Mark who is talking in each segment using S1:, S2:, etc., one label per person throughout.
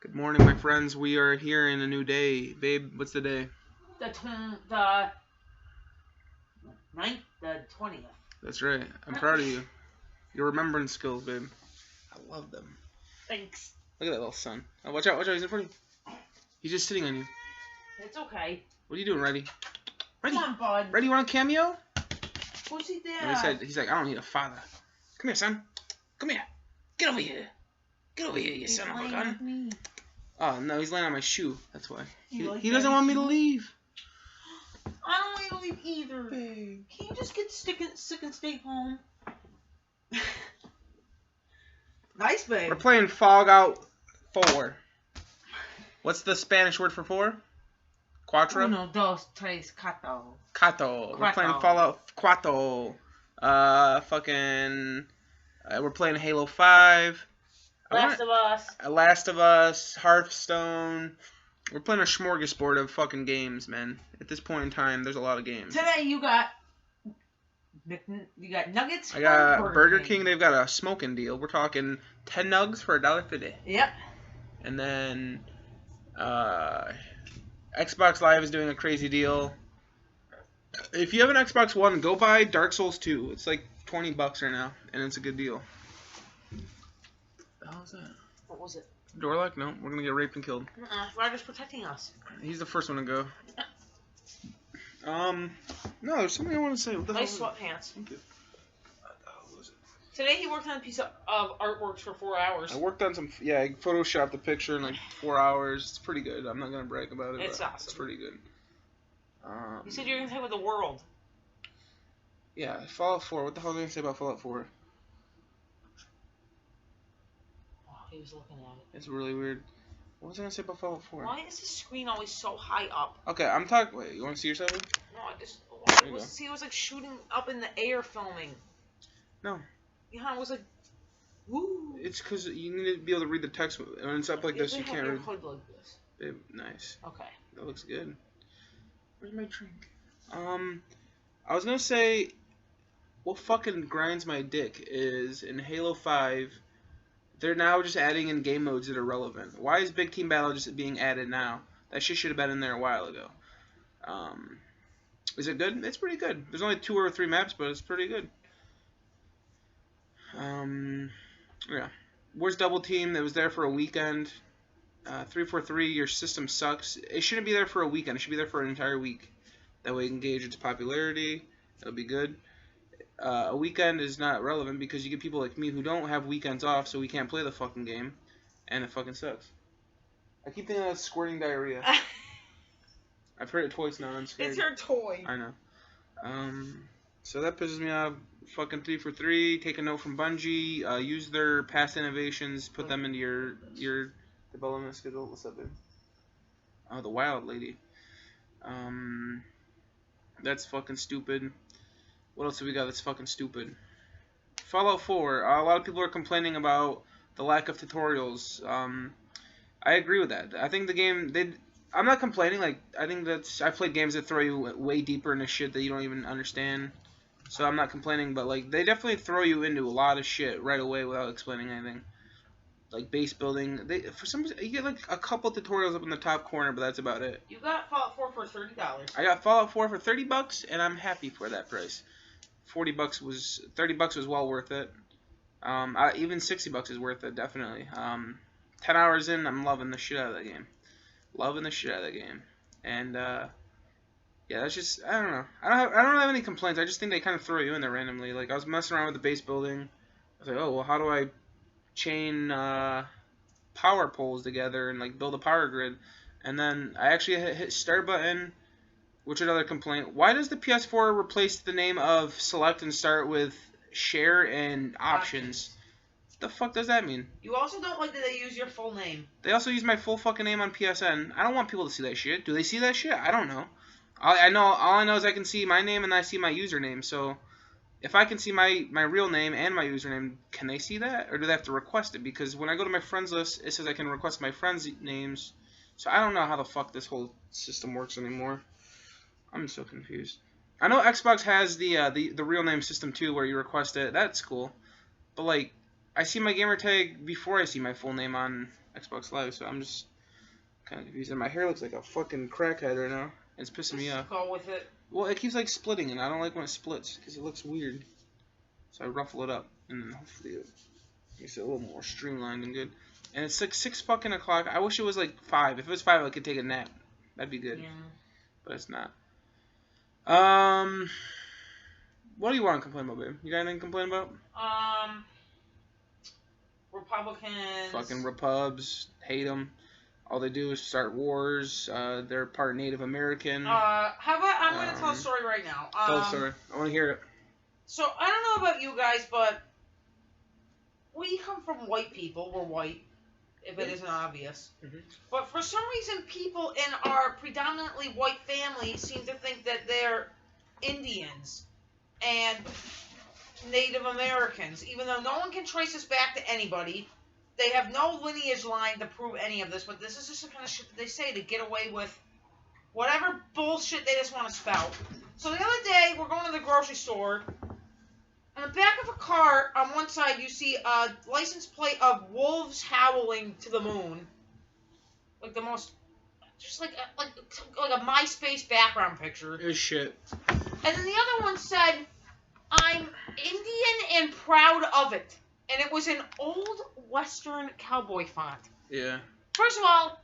S1: Good morning, my friends. We are here in a new day. Babe, what's the day?
S2: The 20th.
S1: That's right. I'm proud of you. Your remembrance skills, babe. I love them.
S2: Thanks.
S1: Look at that little son. Oh, watch out, he's in front of you. He's just sitting on you.
S2: It's okay.
S1: What are you doing, Reddy?
S2: Come on, bud.
S1: Reddy, you want a cameo?
S2: What's he there?
S1: He's like, I don't need a father. Come here, son. Come here. Get over here. Get over here, you son of a gun. Oh, no, he's laying on my shoe. That's why. He doesn't want me to leave.
S2: I don't want you to leave either.
S1: Babe.
S2: Can you just get sick and stay home? Nice, babe.
S1: We're playing Fallout 4. What's the Spanish word for 4? Cuatro?
S2: Uno, dos, tres, cuatro.
S1: Cato. We're playing Fallout 4. We're playing Halo 5. Last of Us, Hearthstone. We're playing a smorgasbord of fucking games, man. At this point in time, there's a lot of games.
S2: Today you got nuggets.
S1: I got Burger King. They've got a smoking deal. We're talking 10 nugs for $1.50.
S2: Yep.
S1: And then Xbox Live is doing a crazy deal. If you have an Xbox One, go buy Dark Souls 2. It's like $20 right now, and it's a good deal. What the hell is that?
S2: What was it?
S1: Door lock? No, we're gonna get raped and killed.
S2: Ryder's protecting us.
S1: He's the first one to go. No, there's something I want to say. What the
S2: nice
S1: hell
S2: sweatpants.
S1: Thank you. What the hell was it?
S2: Today he worked on a piece of artwork for 4 hours.
S1: I worked on some, I photoshopped the picture in like 4 hours. It's pretty good. I'm not gonna brag about it.
S2: It's
S1: but
S2: awesome.
S1: It's pretty good.
S2: You said you were gonna say with the world.
S1: Yeah, Fallout 4. What the hell did I say about Fallout 4?
S2: He was looking at it.
S1: It's really weird. What was I gonna say about Fallout 4?
S2: Why is the screen always so high up?
S1: Okay, I'm talking. Wait, you want to see yourself?
S2: No, I just. He was like shooting up in the air filming.
S1: No.
S2: Yeah, it was like. Woo.
S1: It's because you need to be able to read the text. When it's up like this, you can't read.
S2: Hood like this.
S1: Babe, nice.
S2: Okay.
S1: That looks good. Where's my drink? I was gonna say, what fucking grinds my dick is in Halo 5. They're now just adding in game modes that are relevant. Why is Big Team Battle just being added now? That shit should have been in there a while ago. Is it good? It's pretty good. There's only 2 or 3 maps, but it's pretty good. Yeah. Where's Double Team? That was there for a weekend. 343, your system sucks. It shouldn't be there for a weekend. It should be there for an entire week. That way you can gauge its popularity. That'll be good. A weekend is not relevant because you get people like me who don't have weekends off, so we can't play the fucking game, and it fucking sucks. I keep thinking of squirting diarrhea. I've heard it twice now, and I'm scared.
S2: It's your toy.
S1: I know. So that pisses me off. Fucking 343. Take a note from Bungie. Use their past innovations. Put them into your development schedule. What's up, dude? Oh, the Wild Lady. That's fucking stupid. What else have we got that's fucking stupid? Fallout 4. A lot of people are complaining about the lack of tutorials. I agree with that. I think the game... I'm not complaining. Like, I think that's... I've played games that throw you way deeper into shit that you don't even understand. So I'm not complaining, but, like, they definitely throw you into a lot of shit right away without explaining anything. Like, base building. For some reason, you get, like, a couple tutorials up in the top corner, but that's about it.
S2: You got Fallout 4 for $30.
S1: I got Fallout 4 for $30, and I'm happy for that price. $30 was well worth it. Even $60 is worth it, definitely. 10 hours in, I'm loving the shit out of that game. And yeah, that's just, I don't know. I don't have any complaints. I just think they kind of throw you in there randomly. Like, I was messing around with the base building. I was like, oh well, how do I chain power poles together and like build a power grid? And then I actually hit start button. Which another complaint. Why does the PS4 replace the name of select and start with share and options? What the fuck does that mean?
S2: You also don't like that they use your full name.
S1: They also use my full fucking name on PSN. I don't want people to see that shit. Do they see that shit? I don't know. All I know is I can see my name and I see my username. So if I can see my real name and my username, can they see that? Or do they have to request it? Because when I go to my friends list, it says I can request my friends' names. So I don't know how the fuck this whole system works anymore. I'm so confused. I know Xbox has the real name system too, where you request it. That's cool. But like, I see my gamer tag before I see my full name on Xbox Live, so I'm just kind of confused. And my hair looks like a fucking crackhead right now. It's pissing me off.
S2: Go with it.
S1: Well, it keeps like splitting, and I don't like when it splits because it looks weird. So I ruffle it up, and then hopefully it makes it a little more streamlined and good. And it's like 6 fucking o'clock. I wish it was like 5. If it was 5, I could take a nap. That'd be good.
S2: Yeah.
S1: But it's not. What do you want to complain about, babe? You got anything to complain about?
S2: Republicans.
S1: Fucking Repubs. Hate them. All they do is start wars. They're part Native American.
S2: How about I'm going to tell a story right now.
S1: Tell a story. I want to hear it.
S2: So, I don't know about you guys, but we come from white people. We're white, if it isn't obvious.
S1: Mm-hmm.
S2: But for some reason, people in our predominantly white family seem to think that they're Indians and Native Americans, even though no one can trace this back to anybody. They have no lineage line to prove any of this, but this is just the kind of shit that they say to get away with whatever bullshit they just want to spout. So the other day, we're going to the grocery store. On the back of a car, on one side, you see a license plate of wolves howling to the moon. Like the most, just like a MySpace background picture.
S1: It's shit.
S2: And then the other one said, "I'm Indian and proud of it." And it was an old Western cowboy font.
S1: Yeah.
S2: First of all,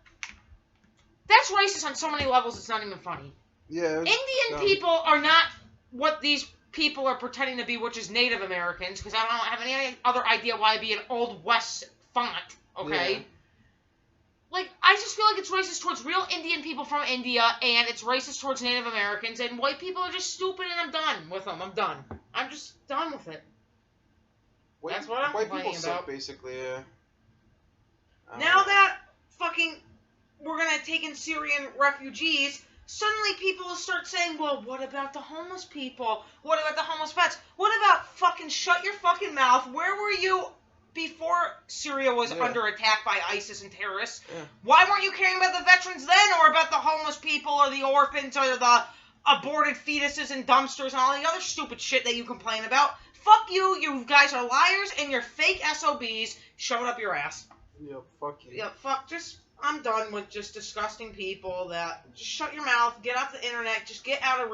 S2: that's racist on so many levels, it's not even funny.
S1: Yeah.
S2: Indian people are not what these people are pretending to be, which is Native Americans, because I don't have any other idea why it'd be an Old West font, okay?
S1: Yeah.
S2: Like, I just feel like it's racist towards real Indian people from India, and it's racist towards Native Americans, and white people are just stupid, and I'm done with them. I'm done. I'm just done with it. That's what I'm complaining about.
S1: Suck, basically, yeah.
S2: Now that fucking we're gonna take in Syrian refugees, suddenly people will start saying, well, what about the homeless people? What about the homeless vets? What about fucking shut your fucking mouth? Where were you before Syria was under attack by ISIS and terrorists?
S1: Yeah.
S2: Why weren't you caring about the veterans then, or about the homeless people, or the orphans, or the aborted fetuses in dumpsters, and all the other stupid shit that you complain about? Fuck you, you guys are liars, and you're fake SOBs. Shove it up your ass.
S1: Yep, fuck you.
S2: Yep, I'm done with just disgusting people that just shut your mouth, get off the internet, just get out of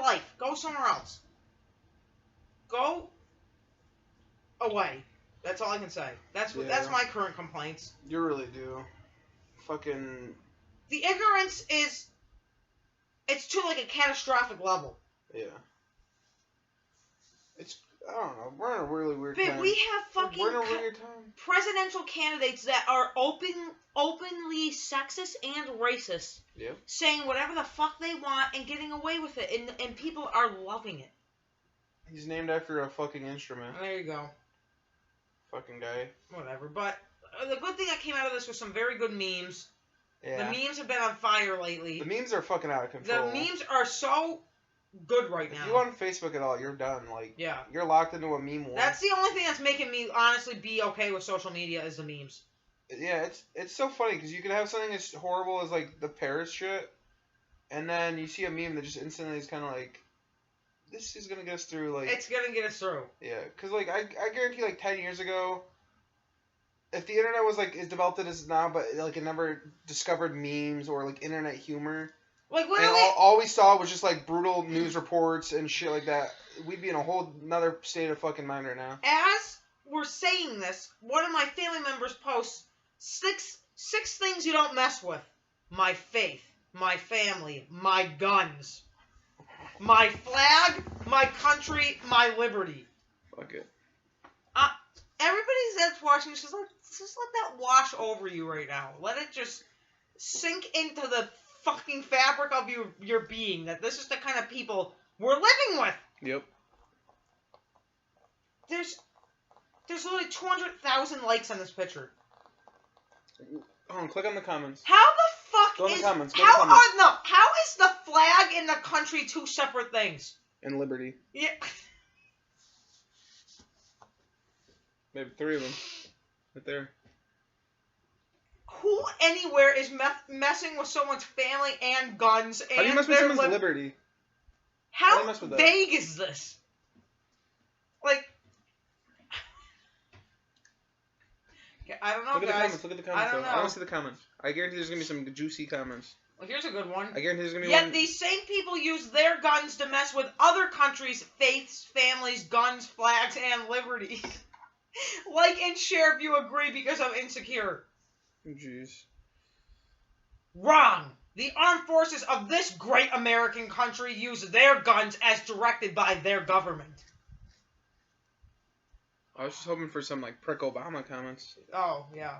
S2: life. Go somewhere else. Go away. That's all I can say. That's my current complaints.
S1: You really do. Fucking.
S2: The ignorance it's to like a catastrophic level.
S1: Yeah. I don't know. We're in a really weird
S2: But
S1: time.
S2: we have fucking
S1: We're in a weird time.
S2: presidential candidates that are openly sexist and racist.
S1: Yeah.
S2: Saying whatever the fuck they want and getting away with it. And people are loving it.
S1: He's named after a fucking instrument.
S2: There you go.
S1: Fucking guy.
S2: Whatever. But the good thing that came out of this was some very good memes.
S1: Yeah.
S2: The memes have been on fire lately.
S1: The memes are fucking out of control.
S2: The memes are so good right now.
S1: If you on Facebook at all, you're done. Like,
S2: yeah.
S1: You're locked into a meme war.
S2: That's the only thing that's making me honestly be okay with social media is the memes.
S1: Yeah, it's so funny because you can have something as horrible as like the Paris shit, and then you see a meme that just instantly is kind of like, this is gonna get us through. Like,
S2: it's gonna get us through.
S1: Yeah, because like I guarantee like 10 years ago, if the internet was like as developed as it is now, but like it never discovered memes or like internet humor.
S2: Like literally,
S1: and all we saw was just like brutal news reports and shit like that. We'd be in a whole another state of fucking mind right now.
S2: As we're saying this, one of my family members posts six things you don't mess with: my faith, my family, my guns, my flag, my country, my liberty.
S1: Fuck it.
S2: Everybody that's watching just let that wash over you right now. Let it just sink into the fucking fabric of your being that this is the kind of people we're living with.
S1: Yep.
S2: There's literally 200,000 likes on this picture.
S1: Hold on, click on the comments.
S2: How the fuck
S1: Go in
S2: is
S1: the comments.
S2: how is the flag and the country two separate things?
S1: And liberty.
S2: Yeah.
S1: Maybe 3 of them. Right there.
S2: Who anywhere is messing with someone's family and guns and
S1: How do you mess with someone's liberty?
S2: How vague is this? Like, I don't know,
S1: Look at the
S2: guys.
S1: comments. Look at the comments.
S2: I don't know.
S1: I want to see the comments. I guarantee there's gonna be some juicy comments.
S2: Well, here's a good one.
S1: I guarantee there's gonna be
S2: Yet
S1: one.
S2: these same people use their guns to mess with other countries' faiths, families, guns, flags, and liberty. Like and share if you agree because I'm insecure.
S1: Jeez.
S2: Wrong. The armed forces of this great American country use their guns as directed by their government.
S1: I was just hoping for some like prick Obama comments.
S2: Oh, yeah.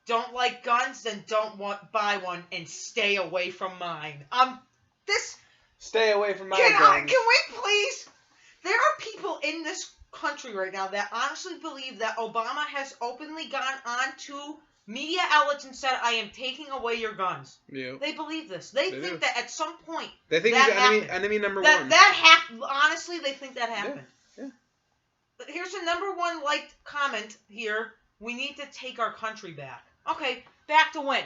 S2: Don't like guns, then don't buy one and stay away from mine.
S1: Stay away from my
S2: Can
S1: guns.
S2: we please? There are people in this country right now that honestly believe that Obama has openly gone on to media outlets and said, I am taking away your guns.
S1: Yeah.
S2: They believe this. They think
S1: do.
S2: that at some point
S1: They think
S2: that
S1: he's enemy number one.
S2: Honestly, they think that happened.
S1: Yeah.
S2: But here's the number one liked comment here. We need to take our country back. Okay, back to when?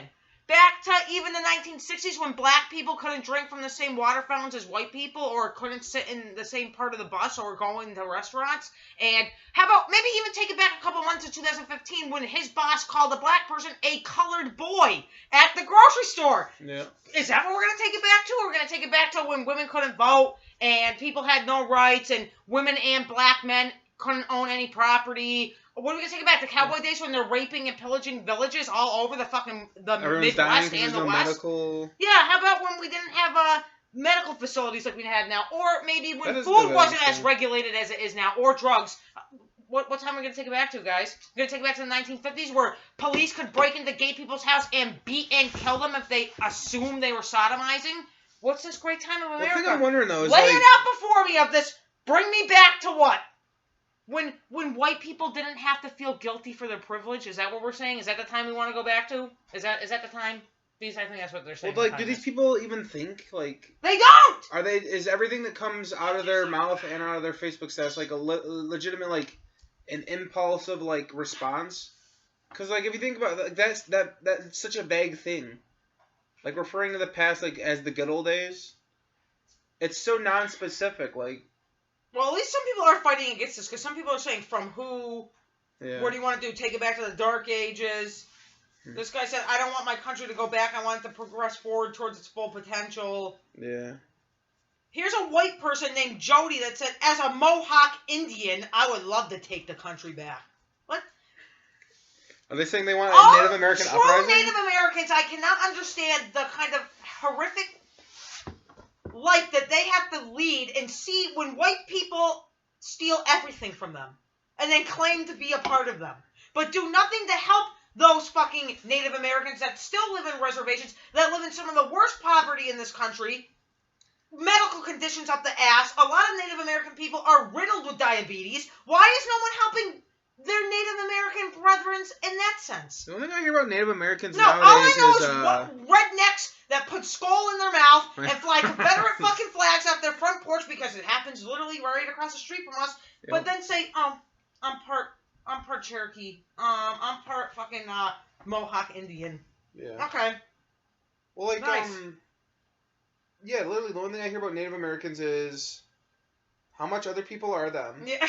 S2: Back to even the 1960s when black people couldn't drink from the same water fountains as white people or couldn't sit in the same part of the bus or go into restaurants. And how about maybe even take it back a couple months to 2015 when his boss called a black person a colored boy at the grocery store.
S1: Yeah.
S2: Is that what we're going to take it back to? Or we're going to take it back to when women couldn't vote and people had no rights and women and black men couldn't own any property? What are we going to take it back? The cowboy days when they're raping and pillaging villages all over the
S1: Everyone's
S2: Midwest
S1: dying
S2: and the
S1: no
S2: West?
S1: medical...
S2: Yeah, how about when we didn't have medical facilities like we had now? Or maybe when
S1: That is
S2: food
S1: good,
S2: wasn't as
S1: actually.
S2: regulated as it is now, or drugs. What time are we going to take it back to, guys? We're going to take it back to the 1950s where police could break into gay people's house and beat and kill them if they assumed they were sodomizing? What's this great time of America?
S1: The thing I'm wondering, though, is
S2: Lay
S1: like...
S2: it out before me of this. Bring me back to what? When white people didn't have to feel guilty for their privilege? Is that what we're saying? Is that the time we want to go back to? Is that the time? I think that's what they're saying.
S1: Well, like, do these people even think, like...
S2: They don't!
S1: Is everything that comes out of their mouth and out of their Facebook status, like, a legitimate, like, an impulsive, like, response? Because, like, if you think about it, like, that's such a vague thing. Like, referring to the past, like, as the good old days. It's so non-specific, like...
S2: Well, at least some people are fighting against this, because some people are saying, from who?
S1: Yeah.
S2: What do you want to do? Take it back to the Dark Ages? This guy said, I don't want my country to go back. I want it to progress forward towards its full potential.
S1: Yeah.
S2: Here's a white person named Jody that said, as a Mohawk Indian, I would love to take the country back. What?
S1: Are they saying they want a Native American
S2: true
S1: uprising?
S2: Native Americans, I cannot understand the kind of horrific life that they have to lead and see when white people steal everything from them and then claim to be a part of them, but do nothing to help those fucking Native Americans that still live in reservations, that live in some of the worst poverty in this country, medical conditions up the ass. A lot of Native American people are riddled with diabetes. Why is no one helping their Native American brethren in that sense?
S1: The only thing I hear about Native Americans
S2: No, all
S1: nowadays
S2: I know
S1: is...
S2: what rednecks that put skull in their mouth and fly Confederate fucking flags off their front porch because it happens literally right across the street from us,
S1: Yep.
S2: but then say, I'm part Cherokee, I'm part fucking Mohawk Indian.
S1: Yeah.
S2: Okay.
S1: Well, like,
S2: Nice.
S1: yeah, literally, the only thing I hear about Native Americans is how much other people are them,
S2: Yeah.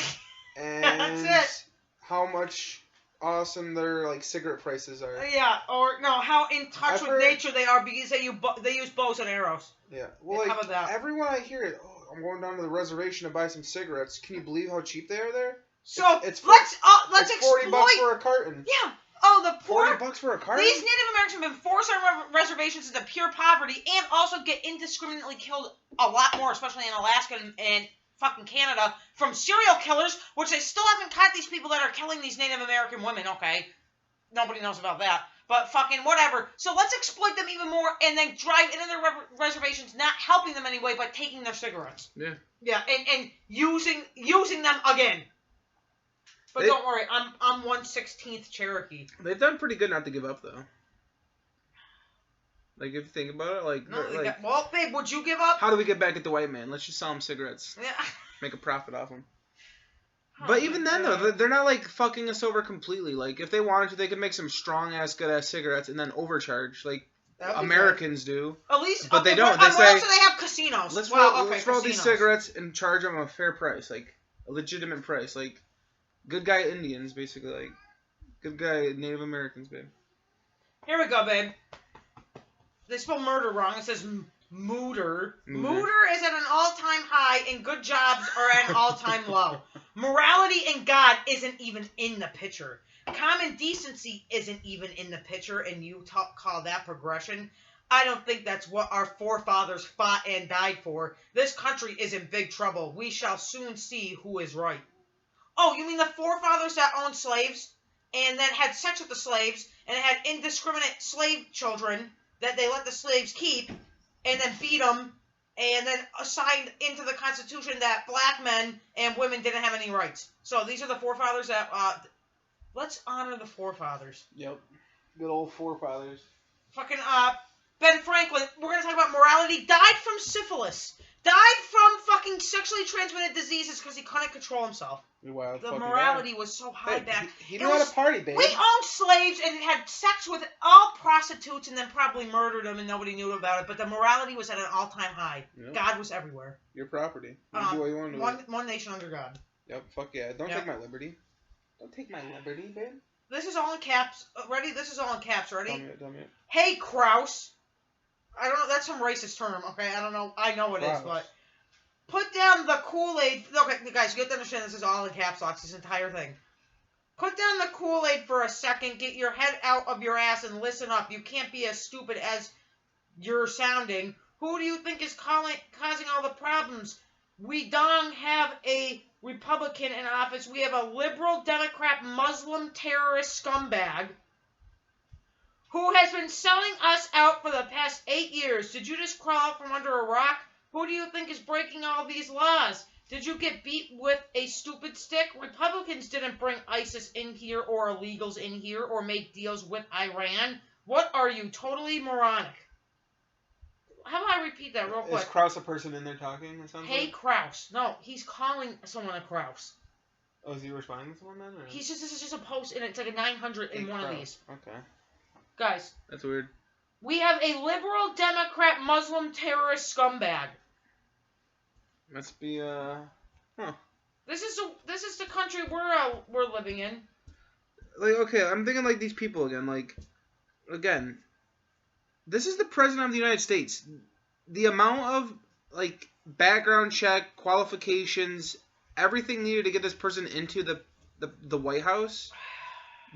S1: and
S2: That's it.
S1: how much awesome their, like, cigarette prices are.
S2: Yeah, or no, how in touch with nature they are because they use bows and arrows.
S1: Yeah. Well,
S2: How
S1: like,
S2: about that?
S1: everyone I hear it, oh, I'm going down to the reservation to buy some cigarettes. Can you believe how cheap they are there?
S2: So
S1: It's
S2: let's
S1: it's $40
S2: exploit.
S1: for a carton.
S2: Yeah. Oh, the poor.
S1: $40 for a carton?
S2: These Native Americans have been forced on reservations into pure poverty and also get indiscriminately killed a lot more, especially in Alaska and fucking Canada, from serial killers, which they still haven't caught these people that are killing these Native American women, okay? Nobody knows about that. But fucking whatever. So let's exploit them even more and then drive into their reservations, not helping them anyway, but taking their cigarettes.
S1: Yeah.
S2: Yeah, and using them again. But don't worry, I'm 1/16 Cherokee.
S1: They've done pretty good not to give up, though. Like, if you think about it, like...
S2: No,
S1: like
S2: well, babe, would you give up?
S1: how do we get back at the white man? Let's just sell him cigarettes.
S2: Yeah.
S1: Make a profit off them.
S2: Oh
S1: But even
S2: my
S1: then,
S2: God.
S1: though, they're not, like, fucking us over completely. Like, if they wanted to, they could make some strong-ass, good-ass cigarettes and then overcharge, like Americans do.
S2: At least,
S1: But they don't.
S2: They
S1: say,
S2: also they have casinos.
S1: let's
S2: well,
S1: roll these
S2: casinos.
S1: cigarettes and charge them a fair price, like, a legitimate price. Like, good guy Indians, basically, like... Good guy, Native Americans, babe.
S2: Here we go, babe. They spell murder wrong. It says mooter. Mooter is at an all-time high, and good jobs are at an all-time low. Morality and God isn't even in the picture. Common decency isn't even in the picture, and you call that progression? I don't think that's what our forefathers fought and died for. This country is in big trouble. We shall soon see who is right. Oh, you mean the forefathers that owned slaves and then had sex with the slaves and had indiscriminate slave children that they let the slaves keep and then beat them and then assigned into the Constitution that black men and women didn't have any rights. So these are the forefathers that... let's honor the forefathers.
S1: Yep. Good old forefathers.
S2: Fucking, Ben Franklin, we're going to talk about morality, died from syphilis. Died from fucking sexually transmitted diseases because he couldn't control himself.
S1: Wow,
S2: the morality was so high back.
S1: He knew how to party, babe.
S2: We owned slaves and had sex with all prostitutes and then probably murdered them and nobody knew about it. But the morality was at an all-time high. Yep. God was everywhere.
S1: Your property. You do what you want to do.
S2: One nation under God.
S1: Yep, fuck yeah. Don't take my liberty. Don't take my liberty, babe.
S2: This is all in caps. Ready? This is all in caps. Ready?
S1: Tell me it.
S2: Hey, Kraus. I don't know. That's some racist term, okay? I don't know. I know it is, but... Put down the Kool-Aid. Okay, guys, you have to understand this is all in caps locks, this entire thing. Put down the Kool-Aid for a second, get your head out of your ass, and listen up. You can't be as stupid as you're sounding. Who do you think is causing all the problems? We don't have a Republican in office. We have a liberal, Democrat, Muslim, terrorist scumbag who has been selling us out for the past 8 years. Did you just crawl out from under a rock? Who do you think is breaking all these laws? Did you get beat with a stupid stick? Republicans didn't bring ISIS in here or illegals in here or make deals with Iran. What are you, totally moronic? How about I repeat that real quick?
S1: Is Kraus a person in there talking?
S2: Hey, Kraus. No, he's calling someone a Kraus.
S1: Oh, is he responding to someone then? Or?
S2: This is just a post, and it's like a 900 in one of these.
S1: Okay.
S2: Guys.
S1: That's weird.
S2: We have a liberal, Democrat, Muslim, terrorist scumbag.
S1: Must be huh.
S2: This is the country we're living in.
S1: Like, okay, I'm thinking like these people again. Like, again, this is the president of the United States. The amount of like background check, qualifications, everything needed to get this person into the White House.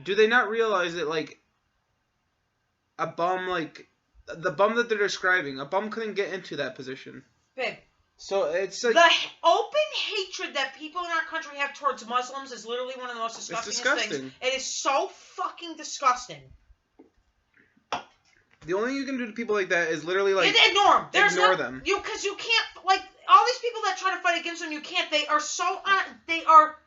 S1: Do they not realize that like a bum like the bum that they're describing, a bum couldn't get into that position?
S2: Babe.
S1: So it's like...
S2: The open hatred that people in our country have towards Muslims is literally one of the most disgusting things. It is so fucking disgusting.
S1: The only thing you can do to people like that is literally like...
S2: Ignore them.
S1: Ignore them.
S2: Because you can't... Like, all these people that try to fight against them, you can't. They are so... They are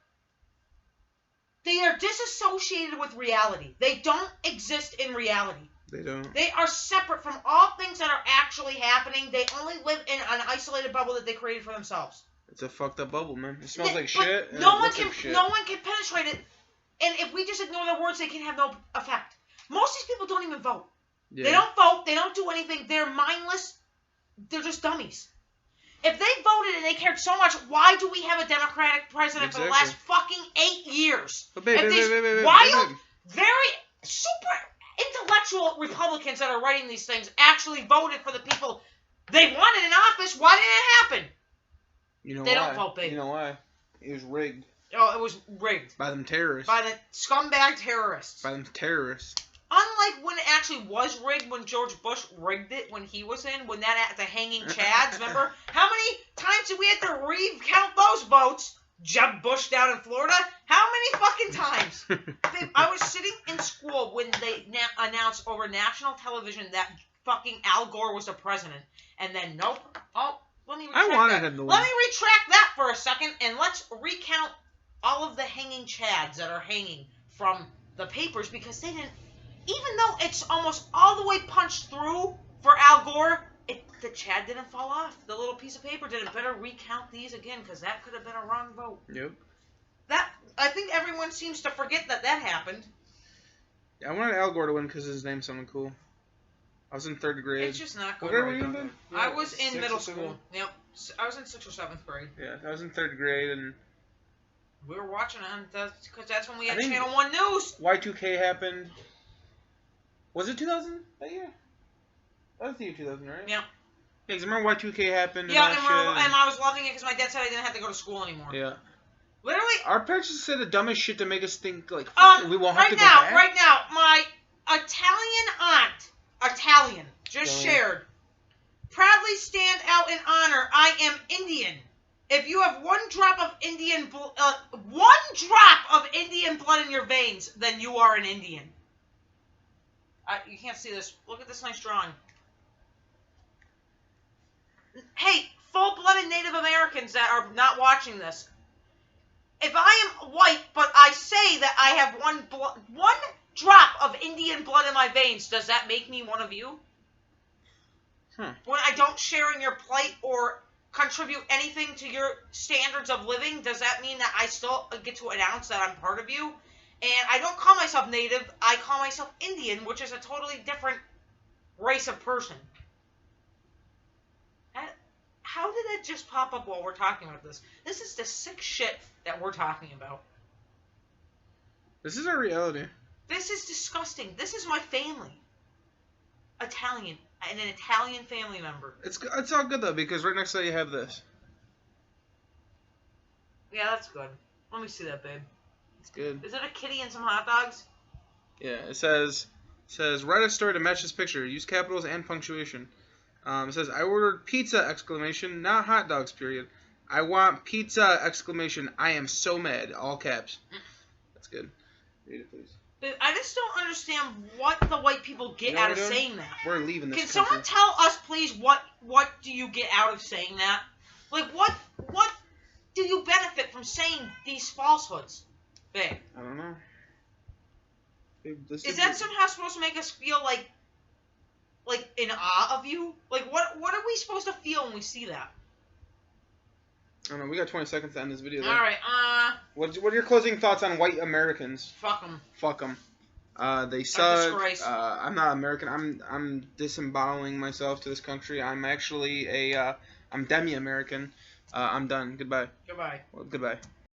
S2: disassociated with reality. They don't exist in reality.
S1: They don't.
S2: They are separate from all things that are actually happening. They only live in an isolated bubble that they created for themselves.
S1: It's a fucked up bubble, man. It smells like shit.
S2: No one can penetrate it. And if we just ignore their words, they can have no effect. Most of these people don't even vote. Yeah. They don't vote. They don't do anything. They're mindless. They're just dummies. If they voted and they cared so much, why do we have a Democratic president for the last fucking 8 years?
S1: But babe,
S2: wild, very super intellectual Republicans that are writing these things actually voted for the people they wanted in office. Why didn't it happen?
S1: You know
S2: they
S1: why?
S2: Don't vote, baby.
S1: You know why? It was rigged.
S2: Oh, it was rigged.
S1: By them terrorists.
S2: By the scumbag terrorists.
S1: By them terrorists.
S2: Unlike when it actually was rigged, when George Bush rigged it when he was in, when that at the hanging chads, remember? How many times did we have to recount those votes? Jeb Bush down in Florida? How many fucking times? Babe, I was sitting in school when they announced over national television that fucking Al Gore was the president. And then, nope. Oh, let me retract
S1: Let me
S2: retract that for a second, and let's recount all of the hanging chads that are hanging from the papers, because they didn't, even though it's almost all the way punched through for Al Gore, the Chad didn't fall off. The little piece of paper didn't. Better recount these again, because that could have been a wrong vote.
S1: Yep.
S2: I think everyone seems to forget that happened.
S1: Yeah, I wanted Al Gore to win because his name sounded cool. I was in 3rd grade.
S2: It's just not good.
S1: What grade were you in?
S2: I was in middle school. Yep. I was in 6th or 7th grade.
S1: Yeah, I was in 3rd grade, and
S2: We were watching it because that's when we
S1: I
S2: had
S1: think-
S2: Channel 1 News.
S1: Y2K happened. Was it 2000 that year? That was the year 2000, right?
S2: Yeah.
S1: Yeah, because remember Y2K happened
S2: Yeah,
S1: and
S2: and,
S1: all that shit.
S2: I was loving it because my dad said I didn't have to go to school anymore.
S1: Yeah.
S2: Literally.
S1: Our parents just said the dumbest shit to make us think, like, fuck it, we won't have to go back.
S2: Right now, my Italian aunt, just shared, proudly stand out in honor, I am Indian. If you have one drop of Indian blood in your veins, then you are an Indian. You can't see this. Look at this nice drawing. Hey, full-blooded Native Americans that are not watching this. If I am white, but I say that I have one drop of Indian blood in my veins, does that make me one of you? When I don't share in your plight or contribute anything to your standards of living, does that mean that I still get to announce that I'm part of you? And I don't call myself Native, I call myself Indian, which is a totally different race of person. How did it just pop up while we're talking about this? This is the sick shit that we're talking about.
S1: This is our reality.
S2: This is disgusting. This is my family. Italian. And an Italian family member.
S1: It's all good, though, because right next to that you have this.
S2: Yeah, that's good. Let me see that, babe.
S1: It's good.
S2: Is it a kitty and some hot dogs?
S1: Yeah, it says, write a story to match this picture. Use capitals and punctuation. It says, I ordered pizza, exclamation, not hot dogs, period. I want pizza, exclamation, I am so mad, all caps. That's good. Read it, please.
S2: I just don't understand what the white people get out of saying that.
S1: We're leaving this
S2: Can
S1: country.
S2: someone tell us, please, what do you get out of saying that? Like, what do you benefit from saying these falsehoods? Babe.
S1: I don't know. Babe,
S2: is that somehow supposed to make us feel like in awe of you? Like, what are we supposed to feel when we see that?
S1: I don't know. We got 20 seconds to end this video.
S2: All right.
S1: What are your closing thoughts on white Americans?
S2: Fuck them.
S1: Fuck them. They suck.
S2: Disgrace.
S1: I'm not American. I'm disemboweling myself to this country. I'm actually I'm demi-American. I'm done. Goodbye.
S2: Goodbye.
S1: Well, goodbye.